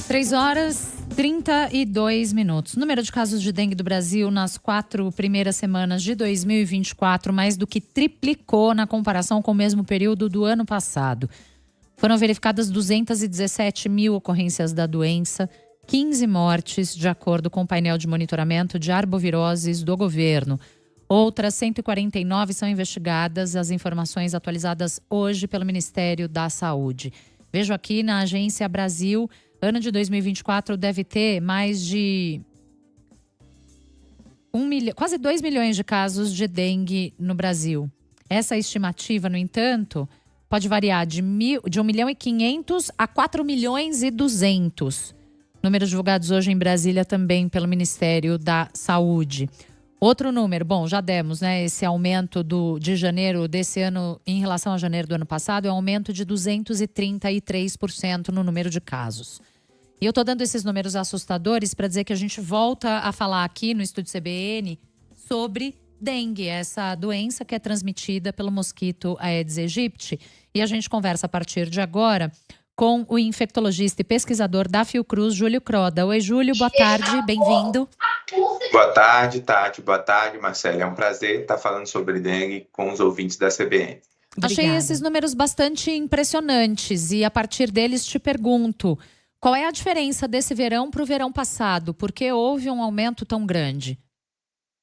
3h32. Número de casos de dengue do Brasil nas 4 primeiras semanas de 2024, mais do que triplicou na comparação com o mesmo período do ano passado. Foram verificadas 217 mil ocorrências da doença, 15 mortes, de acordo com o painel de monitoramento de arboviroses do governo. Outras 149 são investigadas, as informações atualizadas hoje pelo Ministério da Saúde. Vejo aqui na Agência Brasil, ano de 2024 deve ter mais de quase 2 milhões de casos de dengue no Brasil. Essa estimativa, no entanto, pode variar de 1,5 milhão a 4 milhões e 200. Números divulgados hoje em Brasília também pelo Ministério da Saúde. Outro número, bom, já demos, né? Esse aumento de janeiro desse ano em relação a janeiro do ano passado é um aumento de 233% no número de casos. E eu estou dando esses números assustadores para dizer que a gente volta a falar aqui no Estúdio CBN sobre dengue, essa doença que é transmitida pelo mosquito Aedes aegypti. E a gente conversa a partir de agora com o infectologista e pesquisador da Fiocruz, Júlio Croda. Oi, Júlio, boa tarde, bem-vindo. Boa tarde, Tati. Boa tarde, Marcela. É um prazer estar falando sobre dengue com os ouvintes da CBN. Obrigada. Achei esses números bastante impressionantes e a partir deles te pergunto, qual é a diferença desse verão para o verão passado? Por que houve um aumento tão grande?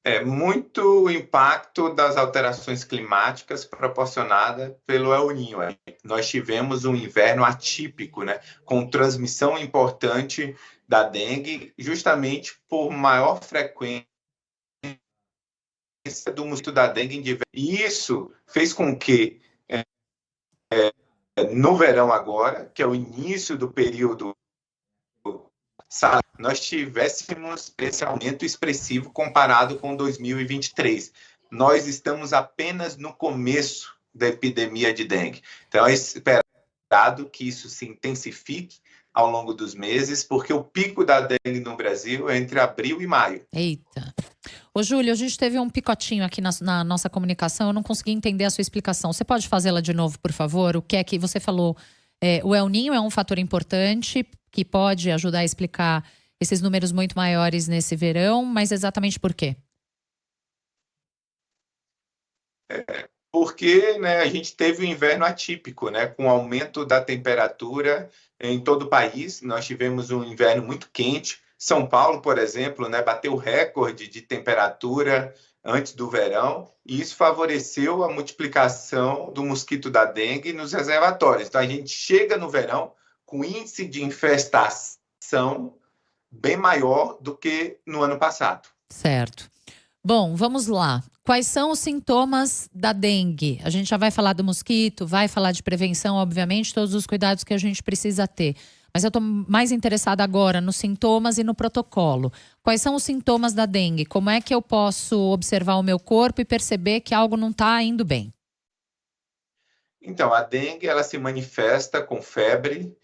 É muito impacto das alterações climáticas proporcionada pelo El Niño. Nós tivemos um inverno atípico, né, com transmissão importante da dengue, justamente por maior frequência do mosquito da dengue em diversos. E isso fez com que, no verão agora, que é o início do período, nós tivéssemos esse aumento expressivo comparado com 2023. Nós estamos apenas no começo da epidemia de dengue. Então, é esperado que isso se intensifique ao longo dos meses, porque o pico da dengue no Brasil é entre abril e maio. Eita. Ô, Júlio, a gente teve um picotinho aqui na nossa comunicação, eu não consegui entender a sua explicação. Você pode fazê-la de novo, por favor? O que é que você falou? O El Niño é um fator importante que pode ajudar a explicar esses números muito maiores nesse verão, mas exatamente por quê? Porque, né, a gente teve um inverno atípico, né, com aumento da temperatura em todo o país. Nós tivemos um inverno muito quente. São Paulo, por exemplo, né, bateu o recorde de temperatura antes do verão, e isso favoreceu a multiplicação do mosquito da dengue nos reservatórios. Então, a gente chega no verão com índice de infestação bem maior do que no ano passado. Certo. Bom, vamos lá. Quais são os sintomas da dengue? A gente já vai falar do mosquito, vai falar de prevenção, obviamente, todos os cuidados que a gente precisa ter. Mas eu estou mais interessada agora nos sintomas e no protocolo. Quais são os sintomas da dengue? Como é que eu posso observar o meu corpo e perceber que algo não está indo bem? Então, a dengue ela se manifesta com febre,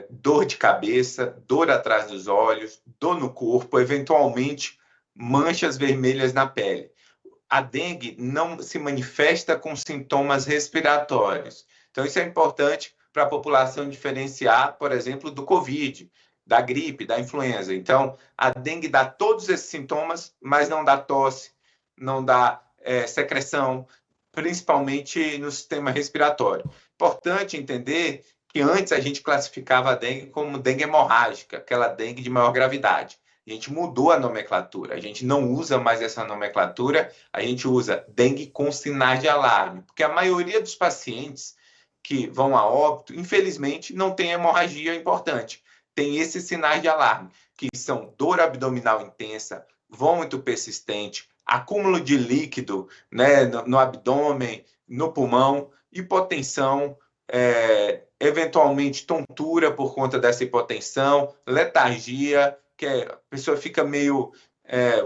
dor de cabeça, dor atrás dos olhos, dor no corpo, eventualmente manchas vermelhas na pele. A dengue não se manifesta com sintomas respiratórios. Então, isso é importante para a população diferenciar, por exemplo, do Covid, da gripe, da influenza. Então, a dengue dá todos esses sintomas, mas não dá tosse, não dá secreção, principalmente no sistema respiratório. Importante entender que antes a gente classificava a dengue como dengue hemorrágica, aquela dengue de maior gravidade. A gente mudou a nomenclatura, a gente não usa mais essa nomenclatura, a gente usa dengue com sinais de alarme, porque a maioria dos pacientes que vão a óbito, infelizmente, não tem hemorragia importante. Tem esses sinais de alarme, que são dor abdominal intensa, vômito persistente, acúmulo de líquido, né, no abdômen, no pulmão, hipotensão, eventualmente tontura por conta dessa hipotensão, letargia, que a pessoa fica meio,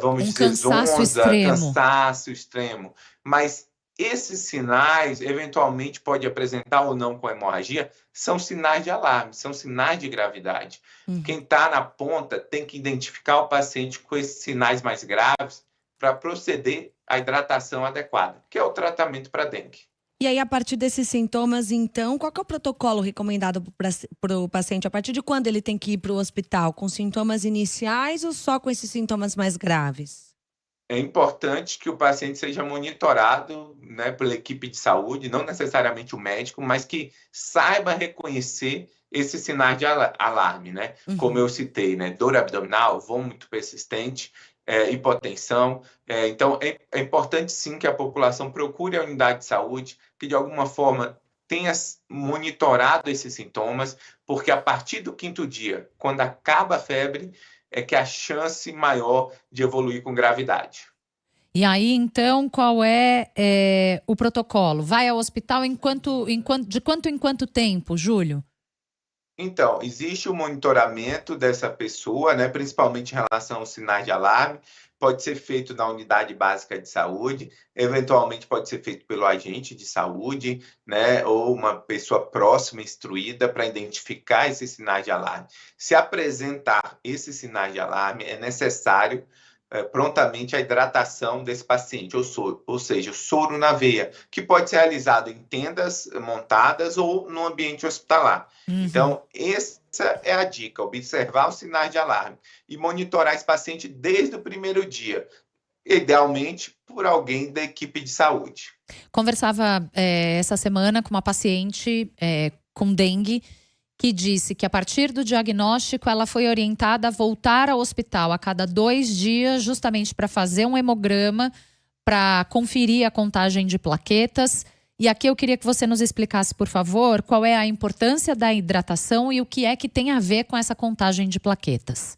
vamos dizer, zonza, cansaço extremo. Mas esses sinais, eventualmente, pode apresentar ou não com hemorragia, são sinais de alarme, são sinais de gravidade. Quem está na ponta tem que identificar o paciente com esses sinais mais graves para proceder à hidratação adequada, que é o tratamento para dengue. E aí, a partir desses sintomas, então, qual que é o protocolo recomendado para o paciente? A partir de quando ele tem que ir para o hospital? Com sintomas iniciais ou só com esses sintomas mais graves? É importante que o paciente seja monitorado, né, pela equipe de saúde, não necessariamente o médico, mas que saiba reconhecer esses sinais de alarme, né? Como eu citei, né? Dor abdominal, vômito persistente, hipotensão. Então, é importante sim que a população procure a unidade de saúde, que de alguma forma tenha monitorado esses sintomas, porque a partir do 5º dia, quando acaba a febre, é que a chance maior de evoluir com gravidade. E aí, então, qual é, o protocolo? Vai ao hospital de quanto em quanto tempo, Júlio? Então, existe o monitoramento dessa pessoa, né, principalmente em relação aos sinais de alarme. Pode ser feito na unidade básica de saúde, eventualmente pode ser feito pelo agente de saúde, né, ou uma pessoa próxima, instruída, para identificar esses sinais de alarme. Se apresentar esses sinais de alarme, é necessário prontamente a hidratação desse paciente, ou seja, o soro na veia, que pode ser realizado em tendas montadas ou no ambiente hospitalar. Então, essa é a dica, observar os sinais de alarme e monitorar esse paciente desde o primeiro dia, idealmente por alguém da equipe de saúde. Conversava essa semana com uma paciente com dengue, que disse que a partir do diagnóstico ela foi orientada a voltar ao hospital a cada 2 dias, justamente para fazer um hemograma, para conferir a contagem de plaquetas. E aqui eu queria que você nos explicasse, por favor, qual é a importância da hidratação e o que é que tem a ver com essa contagem de plaquetas.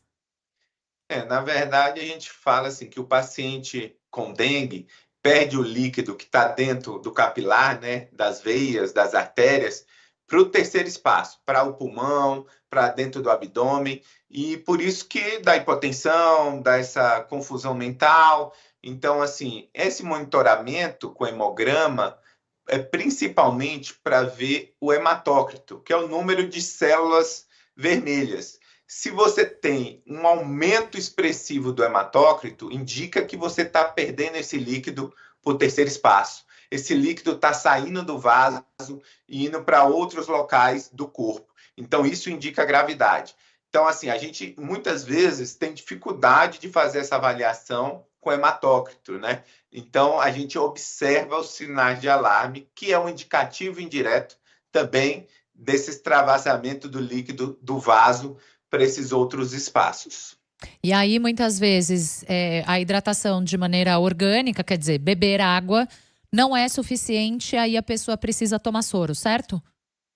Na verdade, a gente fala assim que o paciente com dengue perde o líquido que está dentro do capilar, né, das veias, das artérias, para o terceiro espaço, para o pulmão, para dentro do abdômen, e por isso que dá hipotensão, dá essa confusão mental. Então, assim, esse monitoramento com hemograma é principalmente para ver o hematócrito, que é o número de células vermelhas. Se você tem um aumento expressivo do hematócrito, indica que você está perdendo esse líquido para o terceiro espaço. Esse líquido está saindo do vaso e indo para outros locais do corpo. Então, isso indica gravidade. Então, assim, a gente muitas vezes tem dificuldade de fazer essa avaliação com hematócrito, né? Então, a gente observa os sinais de alarme, que é um indicativo indireto também desse extravasamento do líquido do vaso para esses outros espaços. E aí, muitas vezes, a hidratação de maneira orgânica, quer dizer, beber água, não é suficiente, aí a pessoa precisa tomar soro, certo?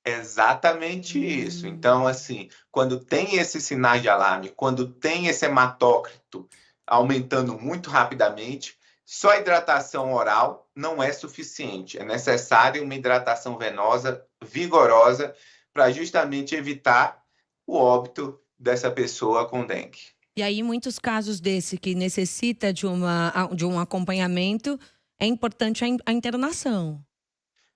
Exatamente isso. Então, assim, quando tem esses sinais de alarme, quando tem esse hematócrito aumentando muito rapidamente, só a hidratação oral não é suficiente. É necessário uma hidratação venosa vigorosa para justamente evitar o óbito dessa pessoa com dengue. E aí, muitos casos desse que necessita de um acompanhamento, é importante a internação.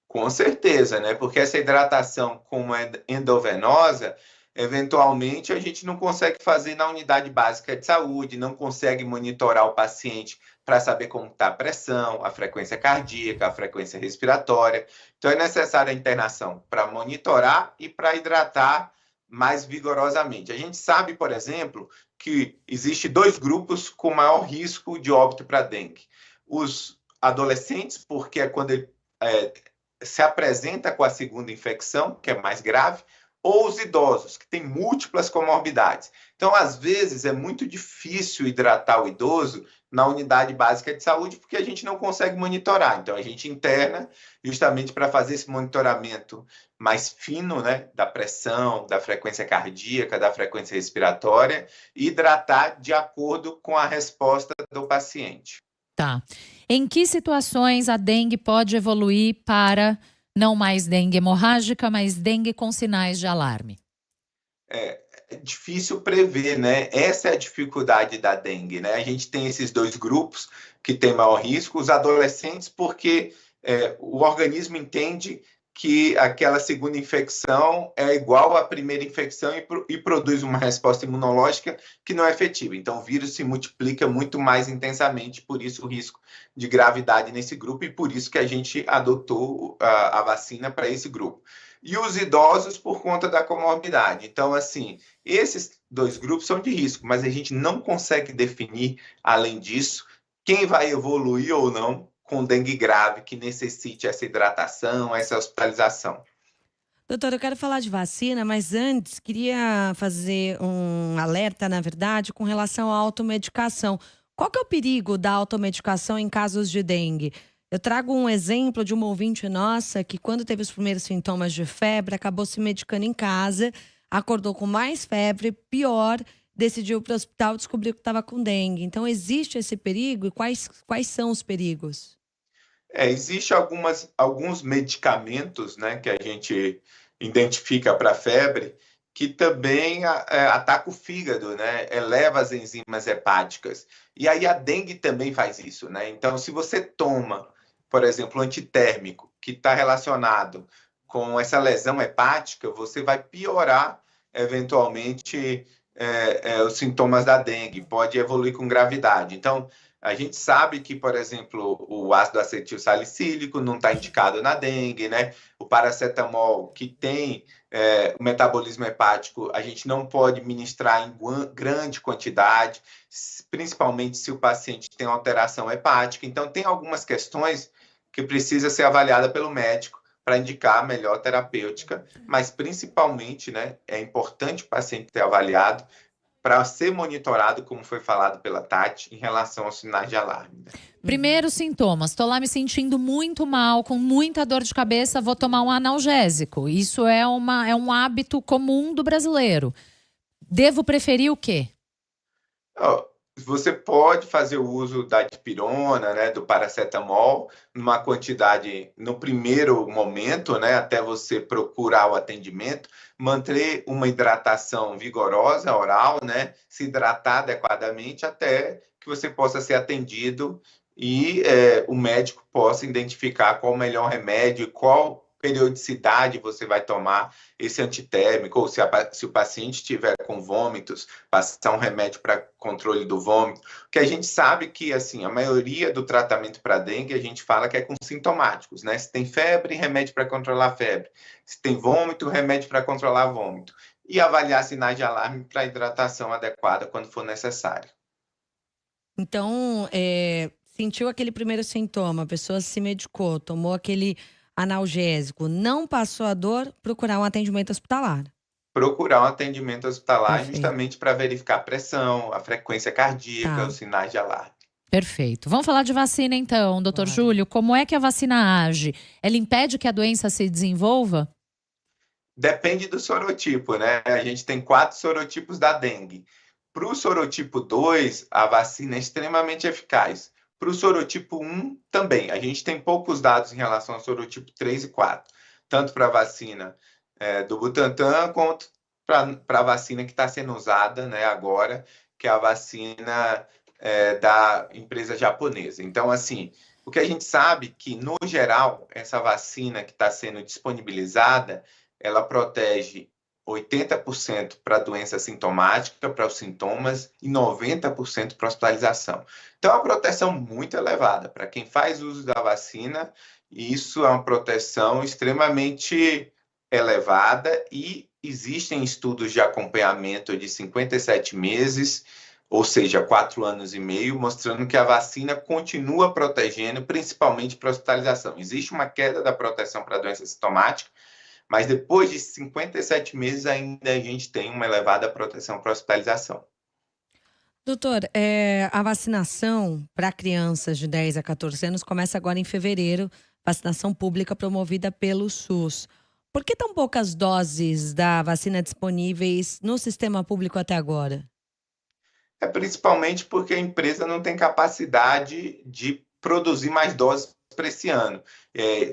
Com certeza, né? Porque essa hidratação, como é endovenosa, eventualmente a gente não consegue fazer na unidade básica de saúde, não consegue monitorar o paciente para saber como está a pressão, a frequência cardíaca, a frequência respiratória. Então é necessária a internação para monitorar e para hidratar mais vigorosamente. A gente sabe, por exemplo, que existe 2 grupos com maior risco de óbito para dengue. Os adolescentes, porque é quando ele se apresenta com a segunda infecção, que é mais grave, ou os idosos, que têm múltiplas comorbidades. Então, às vezes, é muito difícil hidratar o idoso na unidade básica de saúde, porque a gente não consegue monitorar. Então, a gente interna justamente para fazer esse monitoramento mais fino, né, da pressão, da frequência cardíaca, da frequência respiratória, e hidratar de acordo com a resposta do paciente. Tá. Em que situações a dengue pode evoluir para não mais dengue hemorrágica, mas dengue com sinais de alarme? É difícil prever, né? Essa é a dificuldade da dengue, né? A gente tem esses 2 grupos que têm maior risco, os adolescentes, porque o organismo entende que aquela segunda infecção é igual à primeira infecção e produz uma resposta imunológica que não é efetiva. Então, o vírus se multiplica muito mais intensamente, por isso o risco de gravidade nesse grupo, e por isso que a gente adotou a vacina para esse grupo. E os idosos por conta da comorbidade. Então, assim, esses dois grupos são de risco, mas a gente não consegue definir, além disso, quem vai evoluir ou não com dengue grave, que necessite essa hidratação, essa hospitalização. Doutor, eu quero falar de vacina, mas antes queria fazer um alerta, na verdade, com relação à automedicação. Qual que é o perigo da automedicação em casos de dengue? Eu trago um exemplo de uma ouvinte nossa que, quando teve os primeiros sintomas de febre, acabou se medicando em casa, acordou com mais febre, pior, decidiu ir para o hospital e descobriu que estava com dengue. Então, existe esse perigo? E quais são os perigos? Existe alguns medicamentos, né, que a gente identifica para febre, que também ataca o fígado, né, eleva as enzimas hepáticas. E aí a dengue também faz isso, né? Então, se você toma, por exemplo, antitérmico, que está relacionado com essa lesão hepática, você vai piorar, eventualmente, os sintomas da dengue, pode evoluir com gravidade. Então, a gente sabe que, por exemplo, o ácido acetil salicílico não está indicado na dengue, né? O paracetamol, que tem o metabolismo hepático, a gente não pode ministrar em grande quantidade, principalmente se o paciente tem alteração hepática. Então, tem algumas questões que precisa ser avaliada pelo médico para indicar a melhor terapêutica, mas principalmente, né, é importante o paciente ter avaliado para ser monitorado, como foi falado pela Tati, em relação aos sinais de alarme. Primeiros sintomas: estou lá me sentindo muito mal, com muita dor de cabeça, vou tomar um analgésico. Isso é um hábito comum do brasileiro. Devo preferir o quê? Você pode fazer o uso da dipirona, né, do paracetamol, numa quantidade no primeiro momento, né, até você procurar o atendimento, manter uma hidratação vigorosa oral, né, se hidratar adequadamente até que você possa ser atendido e o médico possa identificar qual o melhor remédio, qual periodicidade você vai tomar esse antitérmico, ou se o paciente estiver com vômitos, passar um remédio para controle do vômito. Porque a gente sabe que, assim, a maioria do tratamento para dengue, a gente fala que é com sintomáticos, né? Se tem febre, remédio para controlar a febre. Se tem vômito, remédio para controlar vômito. E avaliar sinais de alarme para hidratação adequada quando for necessário. Então, sentiu aquele primeiro sintoma, a pessoa se medicou, tomou aquele analgésico, não passou a dor, procurar um atendimento hospitalar. Procurar um atendimento hospitalar. Perfeito. Justamente para verificar a pressão, a frequência cardíaca, os sinais de alarme. Perfeito. Vamos falar de vacina então, doutor Claro. Júlio. Como é que a vacina age? Ela impede que a doença se desenvolva? Depende do sorotipo, né? A gente tem 4 sorotipos da dengue. Para o sorotipo 2, a vacina é extremamente eficaz. Para o sorotipo 1, também. A gente tem poucos dados em relação ao sorotipo 3 e 4. Tanto para a vacina do Butantan, quanto para a vacina que está sendo usada, né, agora, que é a vacina da empresa japonesa. Então, assim, o que a gente sabe é que, no geral, essa vacina que está sendo disponibilizada, ela protege 80% para a doença sintomática, para os sintomas, e 90% para a hospitalização. Então, é uma proteção muito elevada. Para quem faz uso da vacina, isso é uma proteção extremamente elevada, e existem estudos de acompanhamento de 57 meses, ou seja, 4 anos e meio, mostrando que a vacina continua protegendo, principalmente para a hospitalização. Existe uma queda da proteção para a doença sintomática, mas depois de 57 meses ainda a gente tem uma elevada proteção para a hospitalização. Doutor, a vacinação para crianças de 10 a 14 anos começa agora em fevereiro, vacinação pública promovida pelo SUS. Por que tão poucas doses da vacina disponíveis no sistema público até agora? Principalmente porque a empresa não tem capacidade de produzir mais doses para esse ano.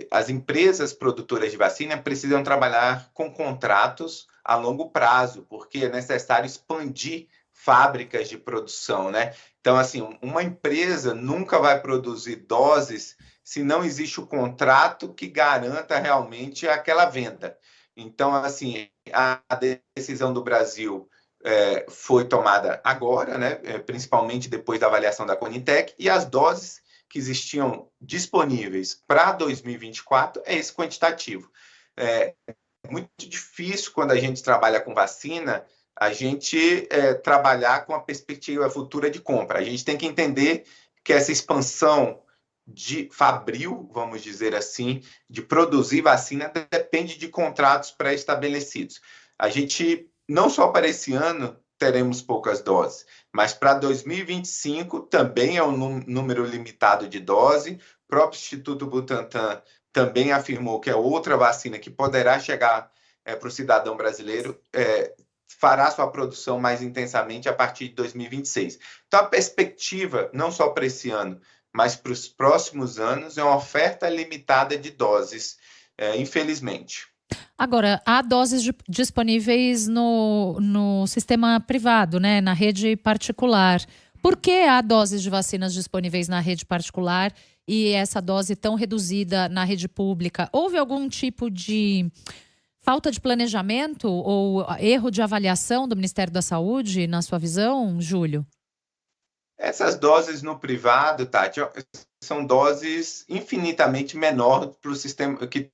As empresas produtoras de vacina precisam trabalhar com contratos a longo prazo, porque é necessário expandir fábricas de produção, né? Então, assim, uma empresa nunca vai produzir doses se não existe o contrato que garanta realmente aquela venda. Então, assim, a decisão do Brasil foi tomada agora, né, principalmente depois da avaliação da Conitec, e as doses que existiam disponíveis para 2024 é esse quantitativo. É muito difícil, quando a gente trabalha com vacina, a gente trabalhar com a perspectiva futura de compra. A gente tem que entender que essa expansão de fabril, vamos dizer assim, de produzir vacina, depende de contratos pré-estabelecidos. A gente, não só para esse ano, teremos poucas doses, mas para 2025 também é um número limitado de doses. O próprio Instituto Butantan também afirmou que é outra vacina que poderá chegar para o cidadão brasileiro, fará sua produção mais intensamente a partir de 2026. Então, a perspectiva, não só para esse ano, mas para os próximos anos, é uma oferta limitada de doses, infelizmente. Agora, há doses disponíveis no sistema privado, né, na rede particular. Por que há doses de vacinas disponíveis na rede particular e essa dose tão reduzida na rede pública? Houve algum tipo de falta de planejamento ou erro de avaliação do Ministério da Saúde, na sua visão, Júlio? Essas doses no privado, Tati, são doses infinitamente menores para o sistema que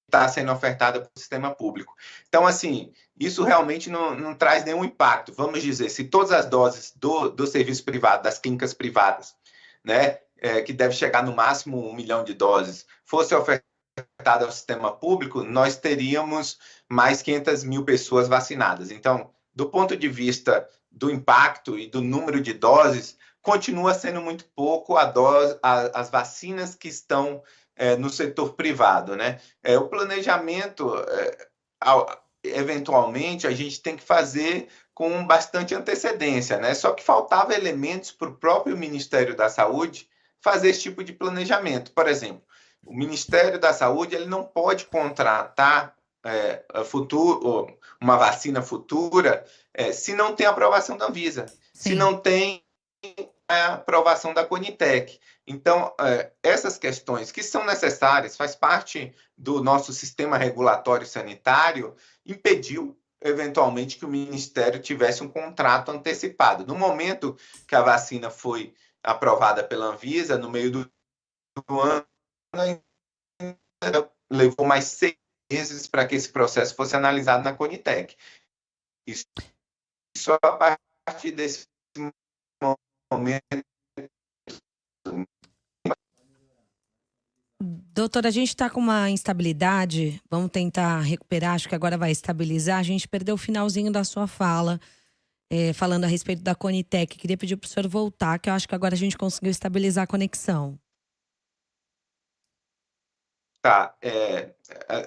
está sendo ofertada para o sistema público. Então, assim, isso realmente não traz nenhum impacto. Vamos dizer, se todas as doses do serviço privado, das clínicas privadas, né, que deve chegar no máximo 1 milhão de doses, fosse ofertada ao sistema público, nós teríamos mais 500 mil pessoas vacinadas. Então, do ponto de vista do impacto e do número de doses, continua sendo muito pouco as vacinas que estão no setor privado, né? O planejamento, eventualmente, a gente tem que fazer com bastante antecedência, né? Só que faltava elementos para o próprio Ministério da Saúde fazer esse tipo de planejamento. Por exemplo, o Ministério da Saúde ele não pode contratar uma vacina futura se não tem aprovação da Anvisa, se não tem a aprovação da Conitec. Então, essas questões que são necessárias, faz parte do nosso sistema regulatório sanitário, impediu, eventualmente, que o Ministério tivesse um contrato antecipado. No momento que a vacina foi aprovada pela Anvisa, no meio do ano, levou mais 6 meses para que esse processo fosse analisado na Conitec. Isso só a partir desse momento. Doutora, a gente está com uma instabilidade, vamos tentar recuperar, acho que agora vai estabilizar. A gente perdeu o finalzinho da sua fala, falando a respeito da Conitec. Queria pedir para o senhor voltar, que eu acho que agora a gente conseguiu estabilizar a conexão. Tá,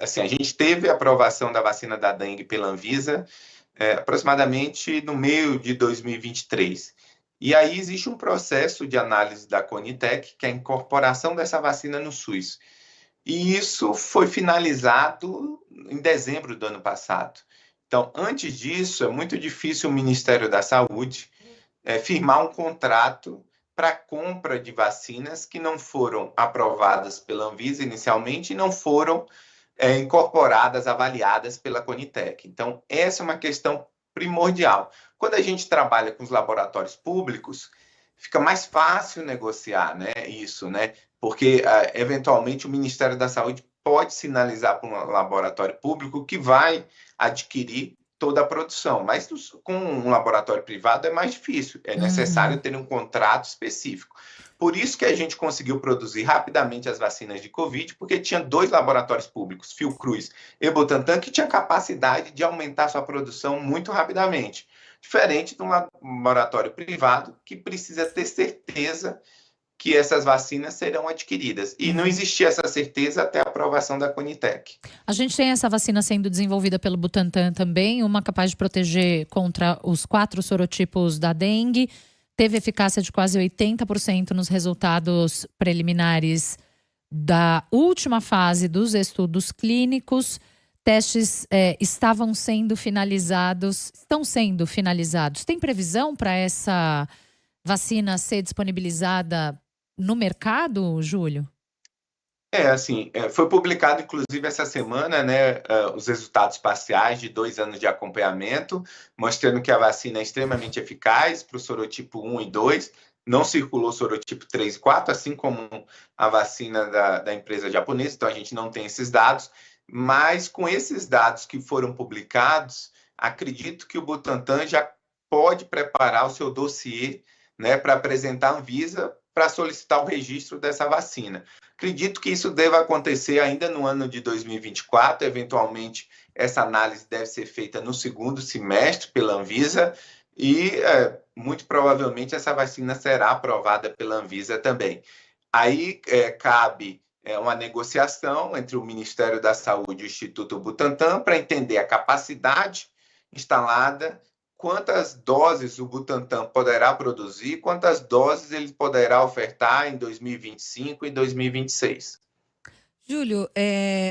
assim, a gente teve a aprovação da vacina da dengue pela Anvisa aproximadamente no meio de 2023. E aí existe um processo de análise da Conitec, que é a incorporação dessa vacina no SUS. E isso foi finalizado em dezembro do ano passado. Então, antes disso, é muito difícil o Ministério da Saúde firmar um contrato para compra de vacinas que não foram aprovadas pela Anvisa inicialmente e não foram incorporadas, avaliadas pela Conitec. Então, essa é uma questão primordial. Quando a gente trabalha com os laboratórios públicos, fica mais fácil negociar, né, isso, né? Porque, eventualmente, o Ministério da Saúde pode sinalizar para um laboratório público que vai adquirir toda a produção. Mas com um laboratório privado é mais difícil. É necessário ter um contrato específico. Por isso que a gente conseguiu produzir rapidamente as vacinas de Covid, porque tinha 2 laboratórios públicos, Fiocruz e Butantan, que tinha capacidade de aumentar sua produção muito rapidamente. Diferente de um laboratório privado, que precisa ter certeza que essas vacinas serão adquiridas. E não existia essa certeza até a aprovação da Conitec. A gente tem essa vacina sendo desenvolvida pelo Butantan também, uma capaz de proteger contra os 4 sorotipos da dengue. Teve eficácia de quase 80% nos resultados preliminares da última fase dos estudos clínicos. Testes estão sendo finalizados. Tem previsão para essa vacina ser disponibilizada no mercado, Júlio? Foi publicado, inclusive, essa semana, né, os resultados parciais de 2 anos de acompanhamento, mostrando que a vacina é extremamente eficaz para o sorotipo 1 e 2, não circulou sorotipo 3 e 4, assim como a vacina da empresa japonesa, então a gente não tem esses dados, mas com esses dados que foram publicados, acredito que o Butantan já pode preparar o seu dossiê, né, para apresentar à Anvisa para solicitar o registro dessa vacina. Acredito que isso deva acontecer ainda no ano de 2024, eventualmente essa análise deve ser feita no segundo semestre pela Anvisa e muito provavelmente essa vacina será aprovada pela Anvisa também. Aí cabe uma negociação entre o Ministério da Saúde e o Instituto Butantan para entender a capacidade instalada, quantas doses o Butantan poderá produzir, quantas doses ele poderá ofertar em 2025 e 2026. Júlio,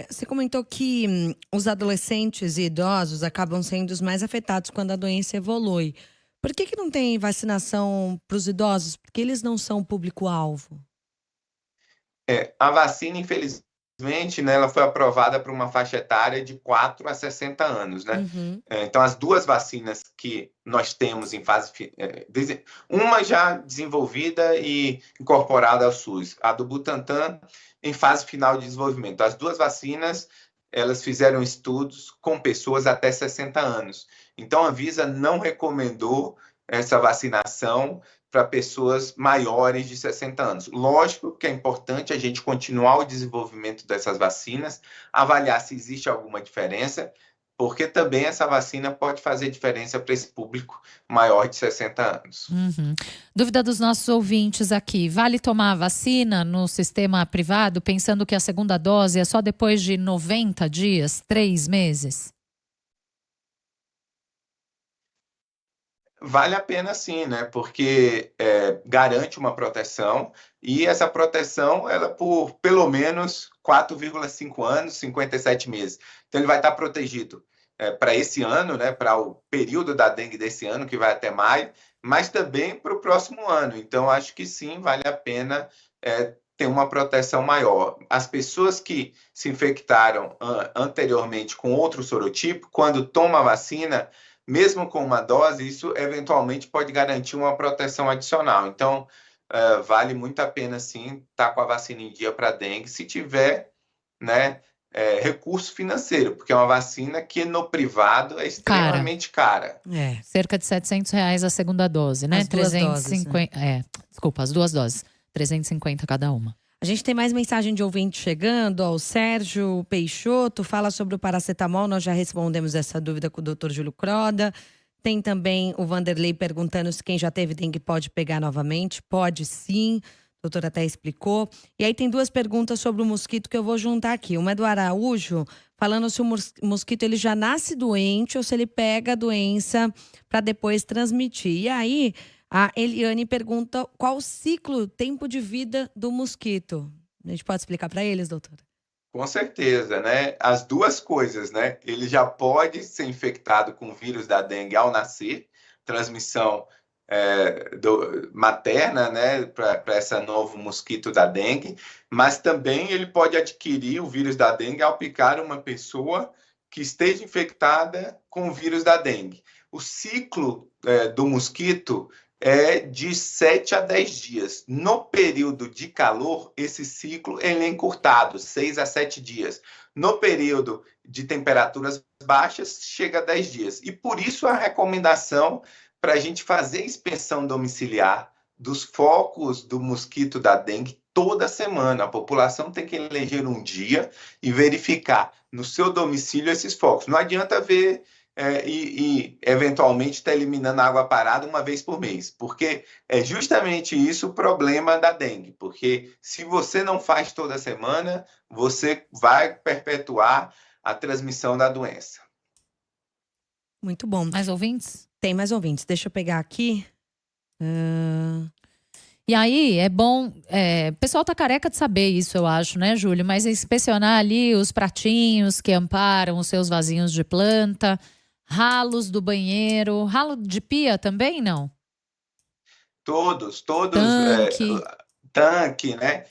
você comentou que os adolescentes e idosos acabam sendo os mais afetados quando a doença evolui. Por que não tem vacinação para os idosos? Porque eles não são público-alvo. A vacina, infelizmente, né, ela foi aprovada para uma faixa etária de 4 a 60 anos, né? Uhum. Então, as duas vacinas que nós temos em fase... uma já desenvolvida e incorporada ao SUS, a do Butantan em fase final de desenvolvimento. As duas vacinas, elas fizeram estudos com pessoas até 60 anos. Então, a Anvisa não recomendou essa vacinação para pessoas maiores de 60 anos. Lógico que é importante a gente continuar o desenvolvimento dessas vacinas, avaliar se existe alguma diferença, porque também essa vacina pode fazer diferença para esse público maior de 60 anos. Uhum. Dúvida dos nossos ouvintes aqui. Vale tomar a vacina no sistema privado, pensando que a segunda dose é só depois de 90 dias, 3 meses? Vale a pena sim, né? Porque garante uma proteção e essa proteção ela por pelo menos 4,5 anos, 57 meses. Então ele vai estar protegido para esse ano, né? Para o período da dengue desse ano, que vai até maio, mas também para o próximo ano. Então acho que sim, vale a pena ter uma proteção maior. As pessoas que se infectaram anteriormente com outro sorotipo, quando tomam a vacina, mesmo com uma dose, isso eventualmente pode garantir uma proteção adicional. Então, vale muito a pena, sim, estar com a vacina em dia para dengue, se tiver, né, recurso financeiro, porque é uma vacina que no privado é extremamente cara. Cerca de R$700 a segunda dose, né? As duas doses, né? Desculpa, as duas doses. 350 cada uma. A gente tem mais mensagem de ouvinte chegando. O Sérgio Peixoto fala sobre o paracetamol. Nós já respondemos essa dúvida com o Dr. Júlio Croda. Tem também o Vanderlei perguntando se quem já teve dengue pode pegar novamente. Pode sim, o doutor até explicou. E aí tem 2 perguntas sobre o mosquito que eu vou juntar aqui. Uma é do Araújo, falando se o mosquito ele já nasce doente ou se ele pega a doença para depois transmitir. E aí a Eliane pergunta qual o ciclo, tempo de vida do mosquito. A gente pode explicar para eles, doutora? Com certeza, né? As duas coisas, né? Ele já pode ser infectado com o vírus da dengue ao nascer, transmissão materna, né? Para esse novo mosquito da dengue, mas também ele pode adquirir o vírus da dengue ao picar uma pessoa que esteja infectada com o vírus da dengue. O ciclo do mosquito é de 7 a 10 dias. No período de calor, esse ciclo ele é encurtado, 6 a 7 dias. No período de temperaturas baixas, chega a 10 dias. E por isso a recomendação para a gente fazer inspeção domiciliar dos focos do mosquito da dengue toda semana. A população tem que eleger um dia e verificar no seu domicílio esses focos. Não adianta ver e eventualmente está eliminando a água parada uma vez por mês, porque é justamente isso o problema da dengue, porque se você não faz toda semana, você vai perpetuar a transmissão da doença. Muito bom. Mais ouvintes? Tem mais ouvintes, deixa eu pegar aqui. E aí, é bom... o pessoal tá careca de saber isso, eu acho, né, Júlio? Mas inspecionar ali os pratinhos que amparam os seus vasinhos de planta, ralos do banheiro, ralo de pia também, não? Todos. Tanque. Tanque, né?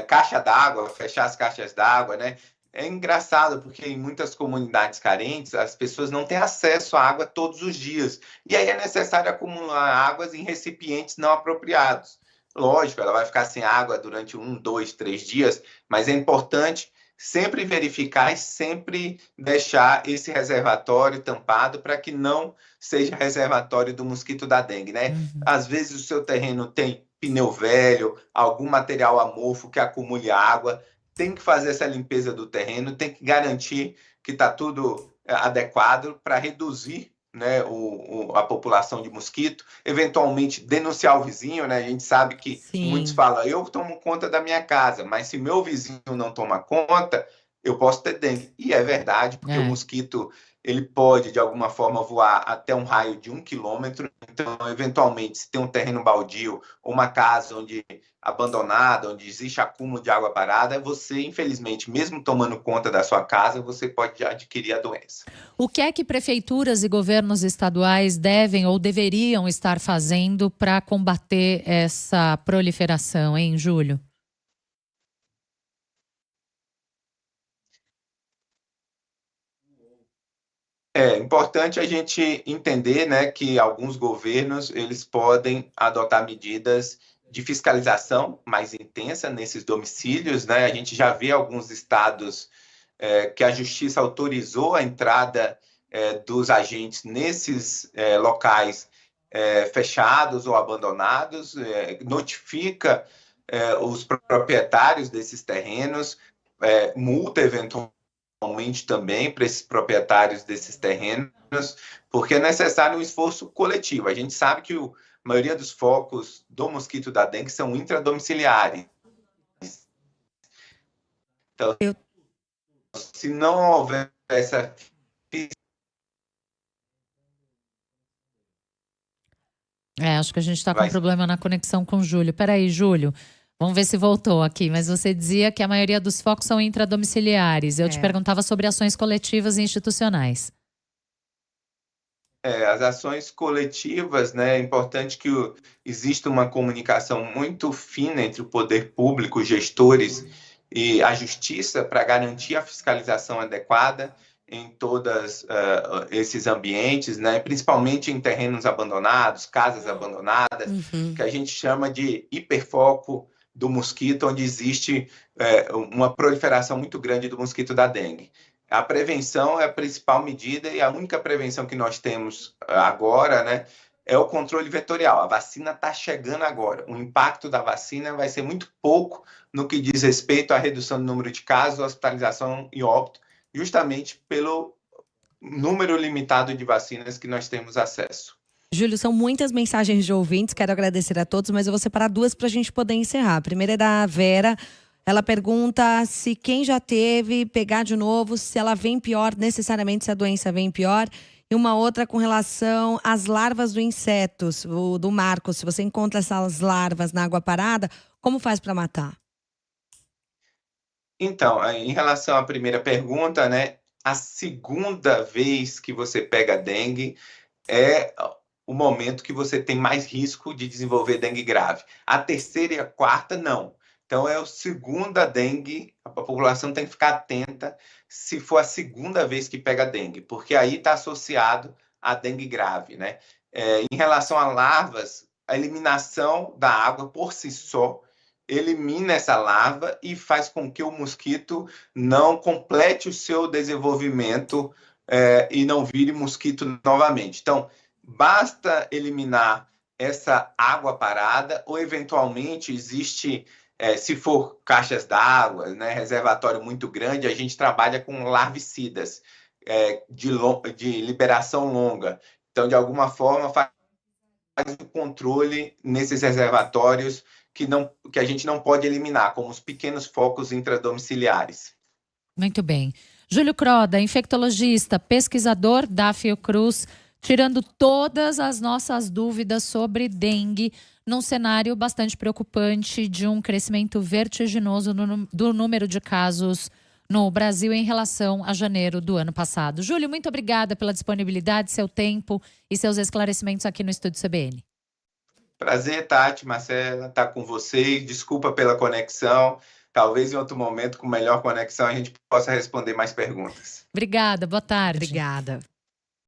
caixa d'água, fechar as caixas d'água, né? É engraçado porque em muitas comunidades carentes as pessoas não têm acesso à água todos os dias. E aí é necessário acumular águas em recipientes não apropriados. Lógico, ela vai ficar sem água durante 1, 2, 3 dias, mas é importante sempre verificar e sempre deixar esse reservatório tampado para que não seja reservatório do mosquito da dengue, né? Às vezes o seu terreno tem pneu velho, algum material amorfo que acumule água, tem que fazer essa limpeza do terreno, tem que garantir que está tudo adequado para reduzir, né, a população de mosquito, eventualmente denunciar o vizinho, né? A gente sabe que Sim. muitos falam, eu tomo conta da minha casa, mas se meu vizinho não toma conta, eu posso ter dengue. E é verdade, porque o mosquito ele pode, de alguma forma, voar até um raio de 1 quilômetro. Então, eventualmente, se tem um terreno baldio ou uma casa abandonada, onde existe acúmulo de água parada, você, infelizmente, mesmo tomando conta da sua casa, você pode adquirir a doença. O que é que prefeituras e governos estaduais devem ou deveriam estar fazendo para combater essa proliferação, hein, Júlio? É importante a gente entender, né, que alguns governos eles podem adotar medidas de fiscalização mais intensa nesses domicílios, né? A gente já vê alguns estados que a justiça autorizou a entrada dos agentes nesses locais fechados ou abandonados, notifica os proprietários desses terrenos, multa eventualmente também para esses proprietários desses terrenos, porque é necessário um esforço coletivo. A gente sabe que a maioria dos focos do mosquito da dengue são intradomiciliares. Então, se não houver essa... Acho que a gente está com um problema na conexão com o Júlio. Peraí, Júlio. Vamos ver se voltou aqui, mas você dizia que a maioria dos focos são intradomiciliares. Eu te perguntava sobre ações coletivas e institucionais. As ações coletivas, né? É importante que exista uma comunicação muito fina entre o poder público, os gestores e a justiça para garantir a fiscalização adequada em todos esses ambientes, né? Principalmente em terrenos abandonados, casas abandonadas, que a gente chama de hiperfoco do mosquito, onde existe uma proliferação muito grande do mosquito da dengue. A prevenção é a principal medida e a única prevenção que nós temos agora, né, é o controle vetorial. A vacina está chegando agora. O impacto da vacina vai ser muito pouco no que diz respeito à redução do número de casos, hospitalização e óbito, justamente pelo número limitado de vacinas que nós temos acesso. Júlio, são muitas mensagens de ouvintes, quero agradecer a todos, mas eu vou separar duas para a gente poder encerrar. A primeira é da Vera, ela pergunta se quem já teve pegar de novo, se ela vem pior, necessariamente se a doença vem pior. E uma outra com relação às larvas do insetos, do Marcos, se você encontra essas larvas na água parada, como faz para matar? Então, em relação à primeira pergunta, né, a segunda vez que você pega dengue é o momento que você tem mais risco de desenvolver dengue grave. A terceira e a quarta, não. Então, é a segunda dengue, a população tem que ficar atenta se for a segunda vez que pega dengue, porque aí está associado a dengue grave, né? Em relação a larvas, a eliminação da água por si só elimina essa larva e faz com que o mosquito não complete o seu desenvolvimento e não vire mosquito novamente. Então, basta eliminar essa água parada ou, eventualmente, existe, se for caixas d'água, né, reservatório muito grande, a gente trabalha com larvicidas de liberação longa. Então, de alguma forma, faz o controle nesses reservatórios que a gente não pode eliminar, como os pequenos focos intradomiciliares. Muito bem. Júlio Croda, infectologista, pesquisador da Fiocruz, tirando todas as nossas dúvidas sobre dengue, num cenário bastante preocupante de um crescimento vertiginoso do número de casos no Brasil em relação a janeiro do ano passado. Júlio, muito obrigada pela disponibilidade, seu tempo e seus esclarecimentos aqui no Estúdio CBN. Prazer, Tati, Marcela, estar com vocês. Desculpa pela conexão. Talvez em outro momento, com melhor conexão, a gente possa responder mais perguntas. Obrigada, boa tarde. Obrigada.